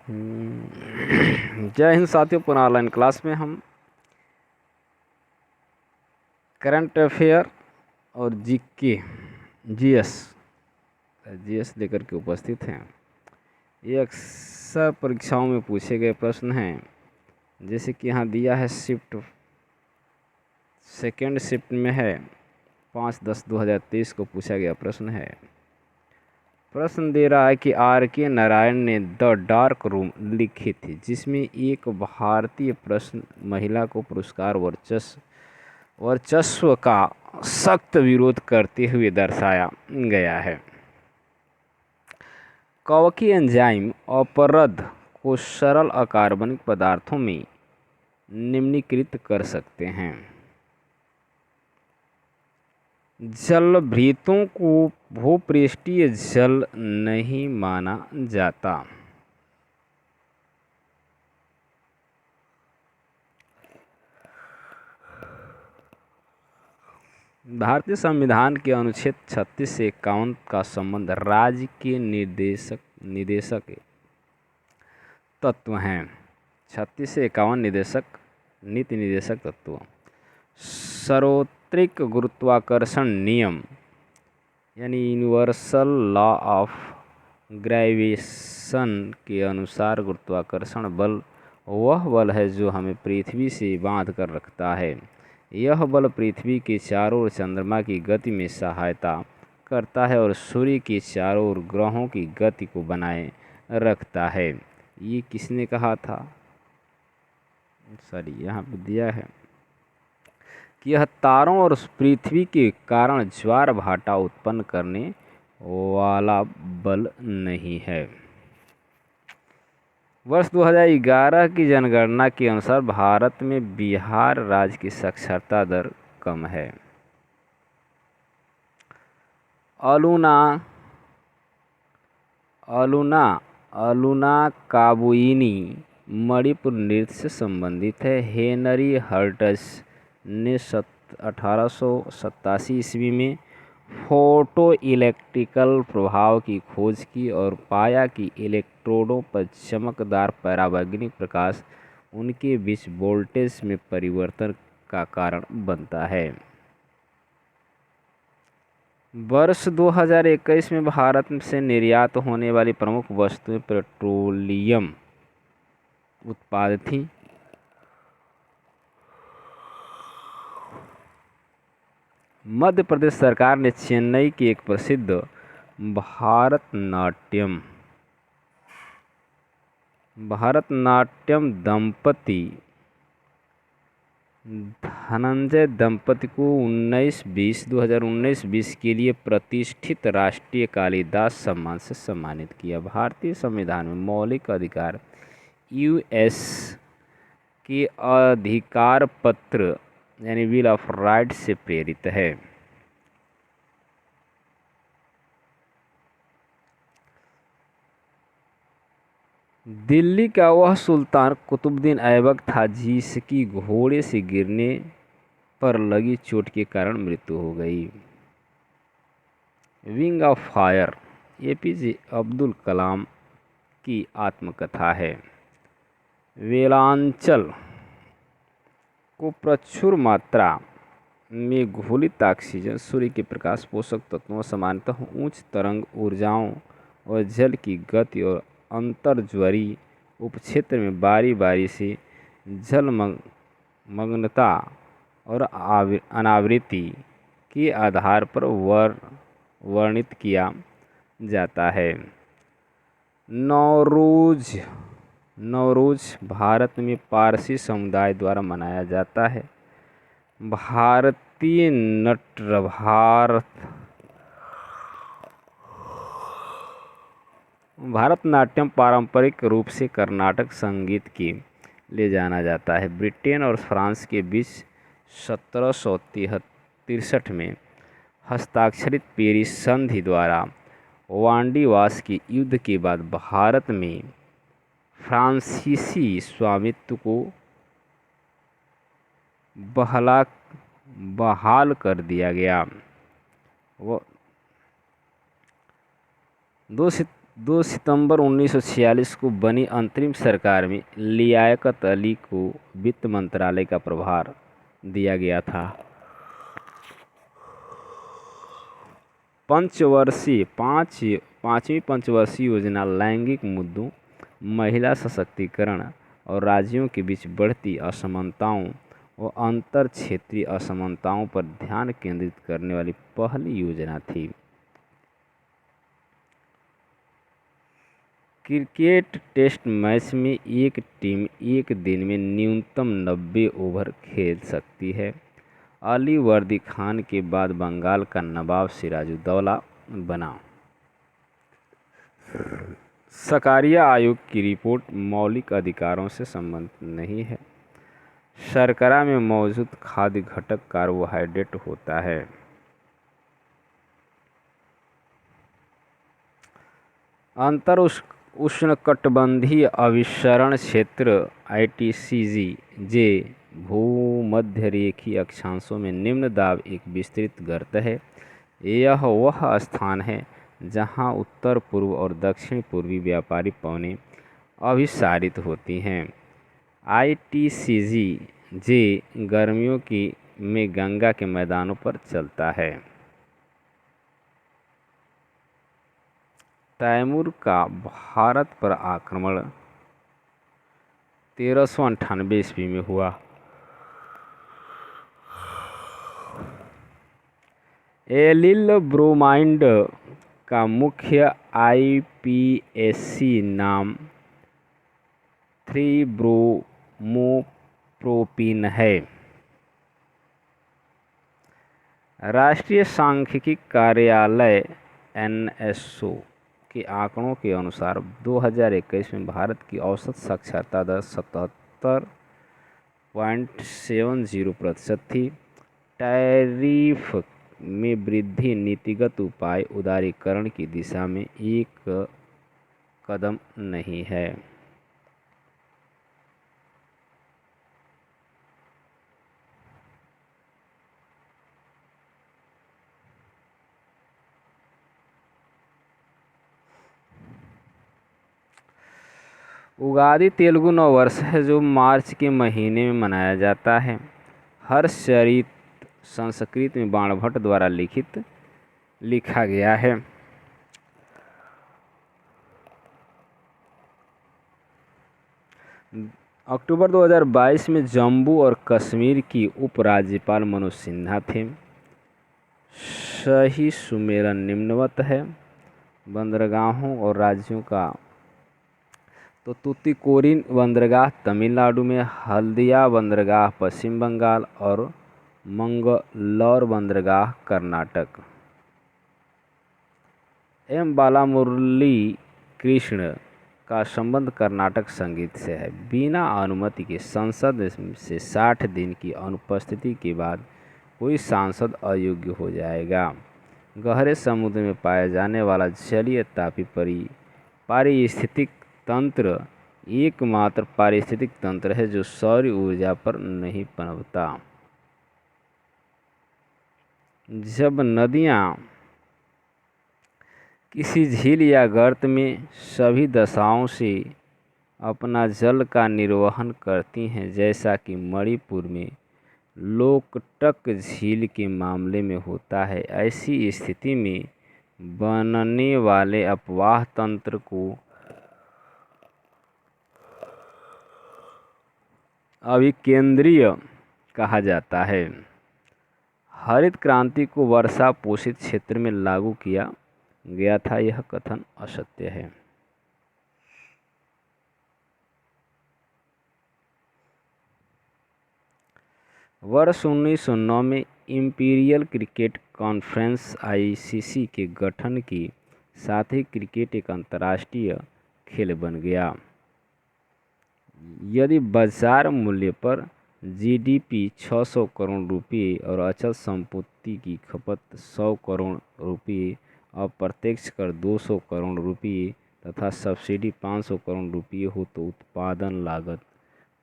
जय हिंद साथियों। पुनः ऑनलाइन क्लास में हम करंट अफेयर और जीएस लेकर के उपस्थित हैं। ये अक्सर परीक्षाओं में पूछे गए प्रश्न हैं। जैसे कि यहाँ दिया है सेकेंड शिफ्ट में है 5/10/2023 को पूछा गया प्रश्न है। प्रश्न दे रहा है कि R.K. नारायण ने द डार्क रूम लिखी थी, जिसमें एक भारतीय प्रश्न महिला को पुरस्कार वर्चस्व का सख्त विरोध करते हुए दर्शाया गया है। कवकी एंजाइम अपरद को सरल अकार्बनिक पदार्थों में निम्नीकृत कर सकते हैं। जलभृतों को भूपृष्ठीय जल नहीं माना जाता। भारतीय संविधान के अनुच्छेद 36 से 51 का संबंध राज्य के निदेशक तत्व हैं। 36 से 51 नीति निदेशक तत्व। सार्वत्रिक गुरुत्वाकर्षण नियम यानी यूनिवर्सल लॉ ऑफ ग्रेविटेशन के अनुसार गुरुत्वाकर्षण बल वह बल है जो हमें पृथ्वी से बांध कर रखता है। यह बल पृथ्वी के चारों ओर चंद्रमा की गति में सहायता करता है और सूर्य के चारों ओर ग्रहों की गति को बनाए रखता है। ये किसने कहा था? यहाँ पे दिया है कि यह तारों और पृथ्वी के कारण ज्वार भाटा उत्पन्न करने वाला बल नहीं है। वर्ष 2011 की जनगणना के अनुसार भारत में बिहार राज्य की साक्षरता दर कम है। अलूना काबुइनी मणिपुर नृत्य से संबंधित है। हेनरी हर्ट्ज ने 1887 ईस्वी में फोटो इलेक्ट्रिकल प्रभाव की खोज की और पाया कि इलेक्ट्रोडों पर चमकदार पराबैंगनी प्रकाश उनके बीच वोल्टेज में परिवर्तन का कारण बनता है। वर्ष 2021 में भारत से निर्यात होने वाली प्रमुख वस्तुएं पेट्रोलियम उत्पाद थीं। मध्य प्रदेश सरकार ने चेन्नई के एक प्रसिद्ध भारतनाट्यम दंपति धनंजय दंपति को 2019-20 के लिए प्रतिष्ठित राष्ट्रीय कालिदास सम्मान से सम्मानित किया। भारतीय संविधान में मौलिक अधिकार यूएस के अधिकार पत्र यानी बिल ऑफ राइट्स से प्रेरित है। दिल्ली का वह सुल्तान कुतुबुद्दीन ऐबक था जिसकी घोड़े से गिरने पर लगी चोट के कारण मृत्यु हो गई। Wing of fire APJ Abdul Kalam की आत्मकथा है। वेलांचल को प्रचुर मात्रा में घोलित ऑक्सीजन, सूर्य के प्रकाश, पोषक तत्वों, सामान्यतः उच्च तरंग ऊर्जाओं और जल की गति और अंतर्ज्वरीय उपक्षेत्र में बारी बारी से जलमग्नता और अनावृत्ति के आधार पर वर्णित किया जाता है। नौरूज भारत में पारसी समुदाय द्वारा मनाया जाता है। भारतनाट्यम पारंपरिक रूप से कर्नाटक संगीत के लिए जाना जाता है। ब्रिटेन और फ्रांस के बीच 1763 में हस्ताक्षरित पेरिस संधि द्वारा वांडीवास के युद्ध के बाद भारत में फ्रांसीसी स्वामित्व को बहाल कर दिया गया। 2 सितंबर 1946 को बनी अंतरिम सरकार में लियाकत अली को वित्त मंत्रालय का प्रभार दिया गया था। पाँचवीं पंचवर्षीय योजना लैंगिक मुद्दों, महिला सशक्तिकरण और राज्यों के बीच बढ़ती असमानताओं और अंतर क्षेत्रीय असमानताओं पर ध्यान केंद्रित करने वाली पहली योजना थी। क्रिकेट टेस्ट मैच में एक टीम एक दिन में न्यूनतम 90 ओवर खेल सकती है। अली वर्दी खान के बाद बंगाल का नवाब सिराजुद्दौला बना। शकारिया आयोग की रिपोर्ट मौलिक अधिकारों से संबंधित नहीं है। शर्करा में मौजूद खाद्य घटक कार्बोहाइड्रेट होता है। अंतर उष्णकटिबंधीय अभिसरण क्षेत्र ITCZ जे भूमध्यरेखीय अक्षांशों में निम्न दाब एक विस्तृत गर्त है। यह वह स्थान है जहां उत्तर पूर्व और दक्षिण पूर्वी व्यापारी पवनें अभिसारित होती हैं। ITCZ जे गर्मियों में गंगा के मैदानों पर चलता है। तैमूर का भारत पर आक्रमण 1398 ईस्वी में हुआ। एलिल ब्रोमाइड का मुख्य IPSC नाम 3-ब्रोमोप्रोपीन है। राष्ट्रीय सांख्यिकी कार्यालय NSO के आंकड़ों के अनुसार 2021 में भारत की औसत साक्षरता दर 77.70% थी। टैरिफ में वृद्धि नीतिगत उपाय उदारीकरण की दिशा में एक कदम नहीं है। उगादि तेलुगु नववर्ष है जो मार्च के महीने में मनाया जाता है। हर्षचरित संस्कृत में बाणभट्ट द्वारा लिखा गया है। अक्टूबर 2022 में जम्मू और कश्मीर की उपराज्यपाल मनोज सिन्हा थे। सही सुमेरन निम्नवत है। बंदरगाहों और राज्यों का तो तूतीकोरिन बंदरगाह तमिलनाडु में, हल्दिया बंदरगाह पश्चिम बंगाल और मंगलौर बंदरगाह कर्नाटक। M बालामुरली कृष्ण का संबंध कर्नाटक संगीत से है। बिना अनुमति के संसद से 60 दिन की अनुपस्थिति के बाद कोई सांसद अयोग्य हो जाएगा। गहरे समुद्र में पाया जाने वाला जलीय तापी पारिस्थितिक तंत्र एकमात्र पारिस्थितिक तंत्र है जो सौर ऊर्जा पर नहीं पनपता। जब नदियाँ किसी झील या गर्त में सभी दशाओं से अपना जल का निर्वहन करती हैं, जैसा कि मणिपुर में लोकटक झील के मामले में होता है, ऐसी स्थिति में बनने वाले अपवाह तंत्र को अभिकेंद्रीय कहा जाता है। हरित क्रांति को वर्षा पोषित क्षेत्र में लागू किया गया था, यह कथन असत्य है। वर्ष 1909 में इंपीरियल क्रिकेट कॉन्फ्रेंस ICC के गठन के साथ ही क्रिकेट एक अंतर्राष्ट्रीय खेल बन गया। यदि बाजार मूल्य पर GDP 600 करोड़ रुपये और अचल संपत्ति की खपत 100 करोड़ रुपये, अप्रत्यक्ष कर 200 करोड़ रुपये तथा सब्सिडी 500 करोड़ रुपये हो तो उत्पादन लागत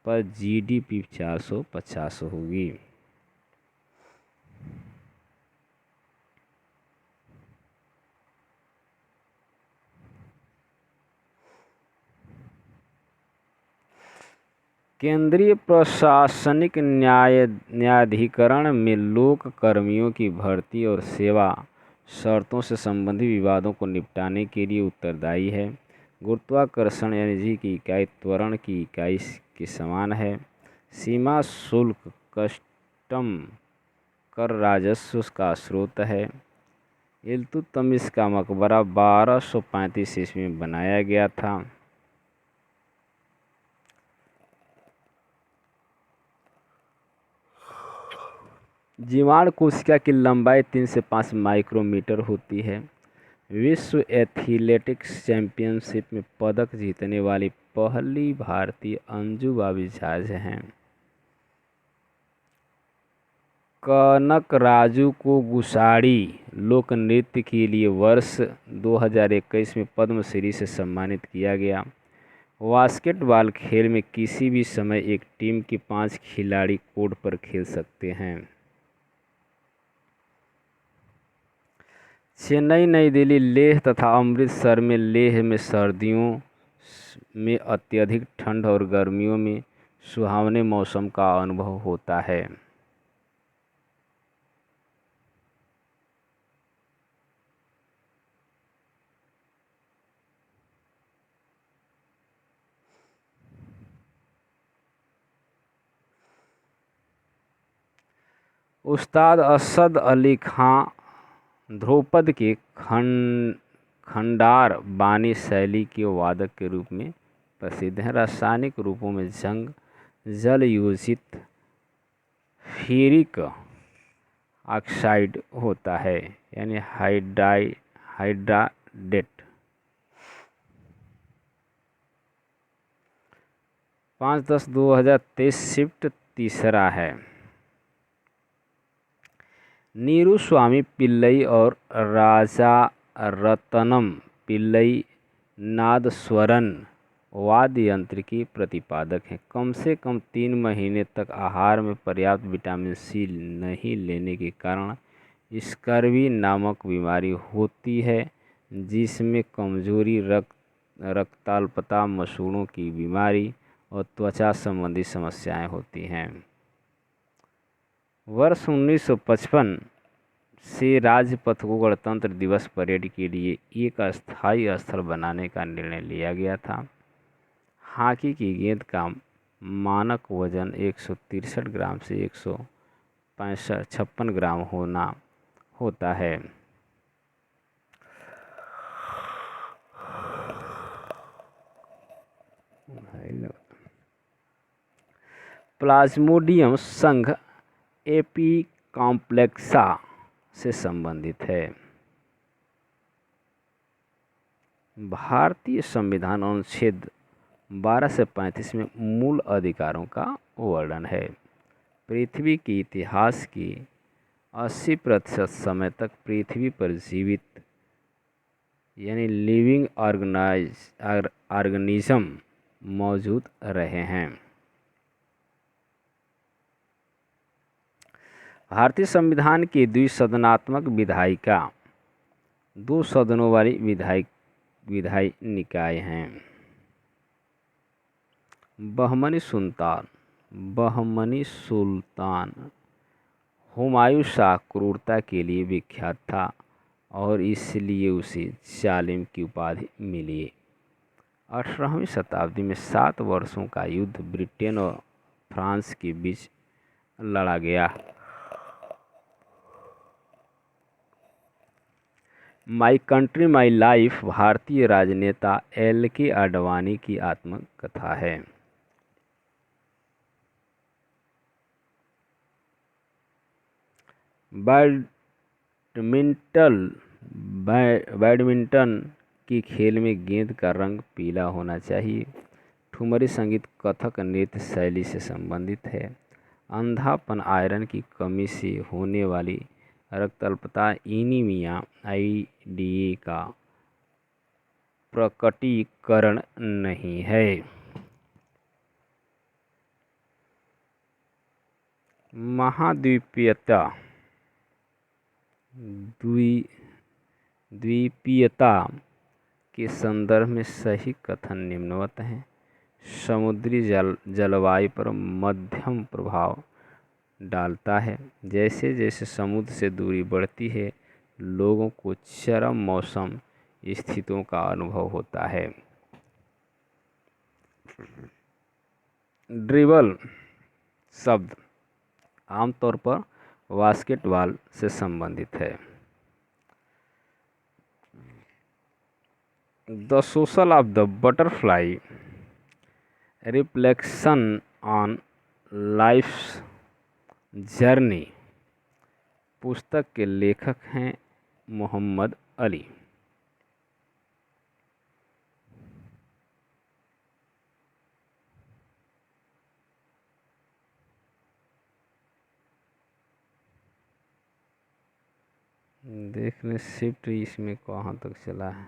पर GDP 450 होगी। केंद्रीय प्रशासनिक न्यायाधिकरण में लोक कर्मियों की भर्ती और सेवा शर्तों से संबंधित विवादों को निपटाने के लिए उत्तरदायी है। गुरुत्वाकर्षण एनर्जी की इकाई त्वरण की इकाई के समान है। सीमा शुल्क कस्टम कर राजस्व का स्रोत है। इल्तुतमिश का मकबरा 1235 ईस्वी में बनाया गया था। जीवाणु कोशिका की लंबाई 3 से 5 माइक्रोमीटर होती है। विश्व एथलेटिक्स चैंपियनशिप में पदक जीतने वाली पहली भारतीय अंजू बाबी झाज हैं। कनकराजू को गुसाड़ी लोक नृत्य के लिए वर्ष 2021 में पद्मश्री से सम्मानित किया गया। बास्केटबॉल खेल में किसी भी समय एक टीम के 5 खिलाड़ी कोर्ट पर खेल सकते हैं। चेन्नई, नई दिल्ली, लेह तथा अमृतसर में लेह में सर्दियों में अत्यधिक ठंड और गर्मियों में सुहावने मौसम का अनुभव होता है। उस्ताद असद अली खां ध्रुपद के खंडार बानी शैली के वादक के रूप में प्रसिद्ध हैं। रासायनिक रूपों में जंग जल योजित फेरिक ऑक्साइड होता है, यानी हाइड्राडेट। 5/10/2023 शिफ्ट तीसरा है। नीरू स्वामी पिल्लई और राजा रतनम पिल्लई नादस्वरन वाद्य यंत्र की प्रतिपादक हैं। कम से कम 3 महीने तक आहार में पर्याप्त विटामिन सी नहीं लेने के कारण स्कर्वी नामक बीमारी होती है, जिसमें कमजोरी, रक्ताल्पता, मसूड़ों की बीमारी और त्वचा संबंधी समस्याएं होती हैं। वर्ष 1955 से राजपथ को गणतंत्र दिवस परेड के लिए एक अस्थायी स्थल बनाने का निर्णय लिया गया था। हॉकी की गेंद का मानक वजन 163 ग्राम से 156 ग्राम होता है। प्लाज्मोडियम संघ एपिकॉम्प्लेक्सा से संबंधित है। भारतीय संविधान अनुच्छेद 12 से 35 में मूल अधिकारों का वर्णन है। पृथ्वी के इतिहास की 80% समय तक पृथ्वी पर जीवित यानी लिविंग ऑर्गेनिज्म मौजूद रहे हैं। भारतीय संविधान की द्विसदनात्मक विधायिका 2 सदनों वाली विधायी निकाय हैं। बहमनी सुल्तान हुमायूं शाह क्रूरता के लिए विख्यात था और इसलिए उसे जालिम की उपाधि मिली। 18वीं शताब्दी में 7 वर्षों का युद्ध ब्रिटेन और फ्रांस के बीच लड़ा गया। माई कंट्री माई लाइफ भारतीय राजनेता LK आडवाणी की आत्मकथा है। बैडमिंटन की खेल में गेंद का रंग पीला होना चाहिए। ठुमरी संगीत कथक नृत्य शैली से संबंधित है। अंधापन आयरन की कमी से होने वाली रक्ताल्पता एनीमिया IDA का प्रकटीकरण नहीं है। महाद्वीपीयता द्वीपीयता के संदर्भ में सही कथन निम्नवत हैं। समुद्री जलवायु पर मध्यम प्रभाव डालता है। जैसे जैसे समुद्र से दूरी बढ़ती है, लोगों को चरम मौसम स्थितियों का अनुभव होता है। ड्रिबल शब्द आमतौर पर बास्केटबॉल से संबंधित है। The social of the butterfly reflection on life's journey पुस्तक के लेखक हैं मोहम्मद अली। देख लें शिफ्ट इसमें कहाँ तक चला है।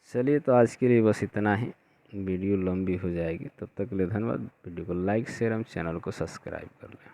चलिए, तो आज के लिए बस इतना ही। वीडियो लंबी हो जाएगी, तब तक के लिए धन्यवाद। वीडियो को लाइक शेयर एवं चैनल को सब्सक्राइब कर लें।